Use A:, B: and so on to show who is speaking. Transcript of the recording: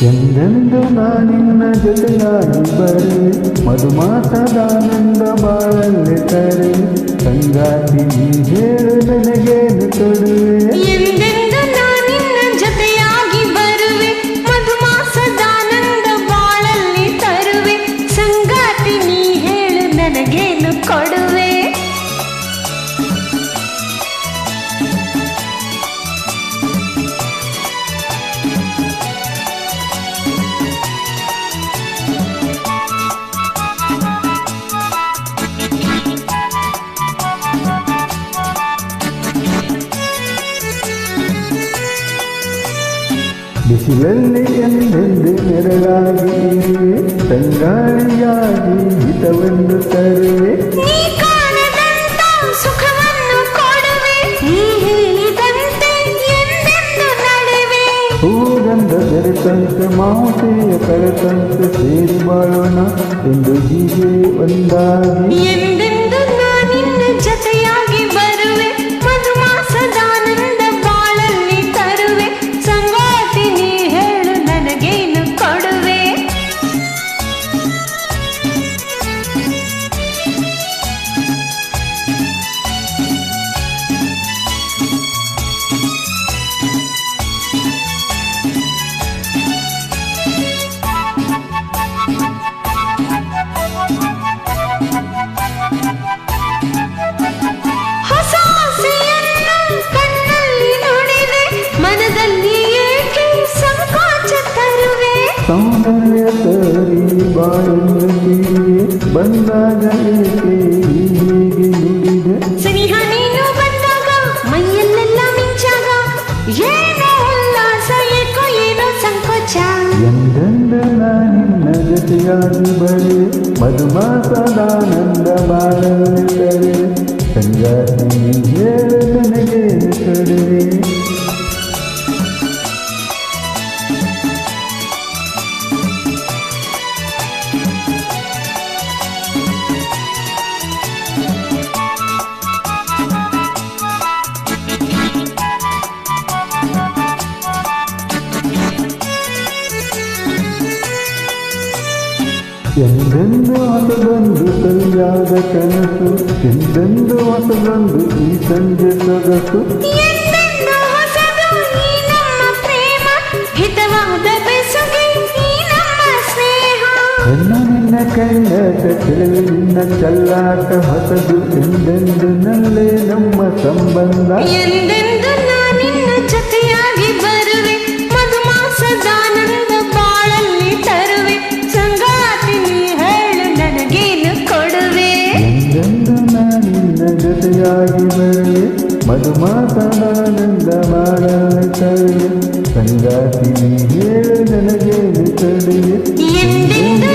A: ಎಂದೆಂದು ನಾನಿನ್ನ ಜೊತೆಯಾಗಿ ಬರುವೆ ಮಧುಮಾಸದಾನಂದ ಬಾಳಲ್ಲಿ ತರೆ ಸಂಗಾತಿ ನೀ ಹೇಳು ನನಗೇನು ಕೊಡುವೆ
B: ಎಂದೆಂದು ನಾನಿನ್ನ ಜೊತೆಯಾಗಿ ಬರುವೆ ಮಧುಮಾಸದಾನಂದ ಬಾಳಲ್ಲಿ ತರುವೆ ಸಂಗಾತಿ ನೀ ಹೇಳು ನನಗೇನು ಕೊಡುವೆ
A: ಬಿಸಿಲಲ್ಲಿ ಎಂದೆಂದು ನೆರಳಾಗಿ ತಂಗಾಳಿಯಾಗಿ ಹಿತವನ್ನು ತರುವೆ
B: ನೀ ಕಾಣದಂತ ಸುಖವನ್ನು ಕೊಡುವೆ ನೀ ಹೇಳಿದಂತೆ ಎಂದೆಂದು ನಡೆವೆ
A: ಹೂಗಂಧ ಬೆರೆತಂತೆ ಮಾತೆಯ ಕರೆತಂತೆ ಸೇರಿ ಬಾಳೋಣ ಎಂದು ಹೀಗೆ ಒಂದಾಗಿ
B: ಎಂದೆಂದು ನಾನಿನ್ನ ಜೊತೆಯಾಗಿ ಬರುವೆ ಮಧುಮಾಸದಾನಂದ ಬಾಳಲ್ಲಿ ತರುವೆ ಸಂಗಾತಿ ನೀ ಹೇಳು ನನಗೇನು ಕೊಡುವೆ ಹೊಸ ಆಸೆಯನ್ನು ಕಣ್ಣಲ್ಲಿ ನುಡಿವೆ ಮನದಲ್ಲಿ ಏಕೆ ಸಂಕೋಚ ತರುವೆ
A: ಸೌಂದರ್ಯ ತರಿ ಬಾಳಲ್ಲಿ ಬಂದಾಗ ಏಕೆ ಹೀಗೆ ನುಡಿದೆ
B: ಸನಿಹ ನೀನು ಬಂದಾಗ ಮೈಯಲ್ಲೆಲ್ಲ ಮಿಂಚಾಗ ಏನೋ ಉಲ್ಲಾಸ ಏಕೋ ಏನೋ ಸಂಕೋಚ
A: ಎಂದೆಂದು ನಾನಿನ್ನ ಜೊತೆಯಾಗಿ ಬರೆ ಮಧುಮಾಸದಾನಂದ ಬಾಳಲ್ಲಿ ತರೆ ಸಂಗಾತಿ ನೀ ಹೇಳು ನನಗೇನು ಕೊಡುವೆ ಎಂದೆಂದು ಹೊಸದೊಂದು ಸರಿಯಾದ ಕನಸು ಎಂದೆಂದು ಹೊಸದೊಂದು ಈ ಸಂಜೆ ಸೊಗಸು
B: ಎಂದೆಂದು ಹೊಸದು ಈ ನಮ್ಮ ಪ್ರೇಮ ಹಿತವಾದ ಬೆಸುಗೆ ಈ ನಮ್ಮ ಸ್ನೇಹ
A: ಹೆಣ್ಣು ನಿನ್ನ ಕೈಯಾಟ ಕೆಲವು ನಿನ್ನ ಚಲ್ಲಾಟ ಹೊಸದು ಎಂದೆಂದು ನಲ್ಲೇ ನಮ್ಮ ಸಂಬಂಧ
B: ಎಂದೆಂದು ನಾನಿನ್ನ ಜೊತೆಯಾಗಿ ಬರುವೆ ಮಧುಮಾಸದಾನಂದ ಬಾಳಲ್ಲಿ ತರುವೆ ಸಂಗಾತಿ ನೀ ಹೇಳು ನನಗೇನು ಕೊಡುವೆ
A: ಎಂದೆಂದು ನಾನಿನ್ನ ಜೊತೆಯಾಗಿ ಬರುವೆ ಮಧುಮಾಸದಾನಂದ ಬಾಳಲ್ಲಿ ತರುವೆ ಸಂಗಾತಿ ನೀ ಹೇಳು ನನಗೇನು ಕೊಡುವೆ
B: ಎಂದೆಂದು